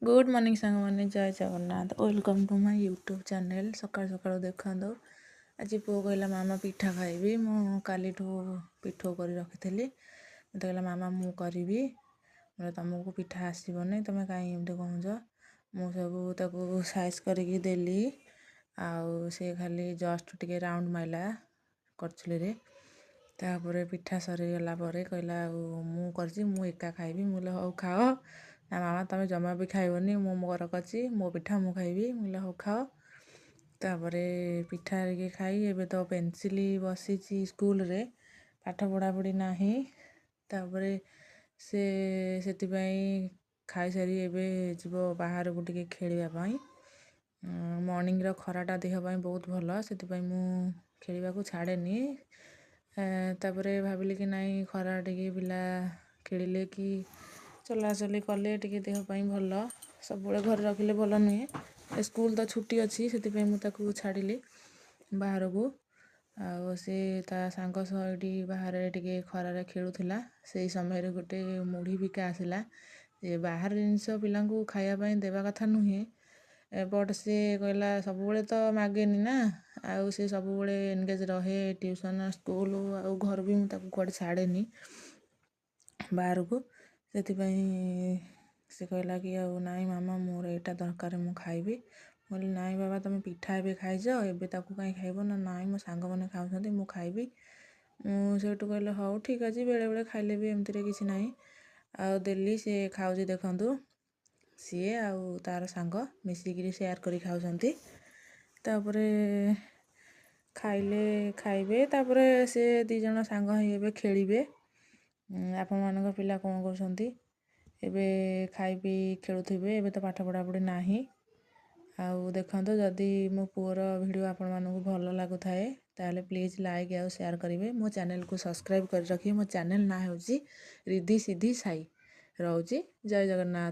Good morning सांगमाने जय Jagannath welcome to my YouTube channel. सकाल सकाल देखा आज पुओ कहला मामा पिठा खाइबी। मु कालीठू पिठो कर रखी मत कहला मामा मु करी तुमको पिठा आसबनी तुम कहीं एमती कहूँ। मु सब साइज करके देली आउ से खाली जस्ट टिके राउंड माइला करछुली तापर पिठा सरीगला कहला मु कर मु एका खाइबी। मुझे हौ खाओ ना मामा तुम जमा भी खाइबनी मो मोर करची मो पिठा मु खाइबी। मुझे हौ खाओ तापर पिठा के खाई एबे तो पेन्सिल बसी स्कूल रे पाठ पढ़ा पढ़ी नाही तापर से खाई सारी एबे जीव बाहर को टिके खेलवाई। मॉर्निंग रो खराटा देह पाई बहुत भल से मु खेलवा को छाड़ेनी। तापर भाविली कि नाई खरा टिके पिला खेलिले कि चलाचली कले टिके देह पाई भल सब घर रखिले भल नुहे। स्कूल तो छुट्टी अच्छी से मुझे छाड़िली बाहर को आ से ता सांग सहित बाहर टिके खरारे खेलुला से समय गोटे मुढ़ी बिका आसला। बाहर जिनस पिला खायापाई देवा कथा नुहे बट से कहला सब तो मागेनी ना आउ से सब एनगेज रहे ट्यूशन स्कूल आउ घर भी मुझे कुआड़े छाड़ेनी बाहर को से से कहला कि नाई मामा मोर एटा दरकार मु खाइबी। बोली नाई बाबा तुम पिठा एबे खाइज एबे ताकू कहीं खाइब ना नाई मो सांग मैंने खाऊँ मु खाइबी। मुझे कहले हौ ठीक अच्छे बेले बेले खाइले भी एमती किसी ना आउ देली से खाऊँ देखु सी आउ तार सांग मिसिकी सेयार कर खाऊँ तापर खाइले खाइबे तापर से दी जन सांग हे खेलिबे। आपण मान पिला कौन कर एबे खाई पी खेलुवे एबे तो पाठ पढ़ा पढ़ी नाही। आउ देखो जदि मो पुअर वीडियो आपण मानक भल लगु थाए ताले प्लीज लाइक आउ शेयर करेंगे। मो चैनल को सब्सक्राइब कर रखिए। मो चैनल ना हो रिद्धि सिद्धि साई रोची। जय जगन्नाथ।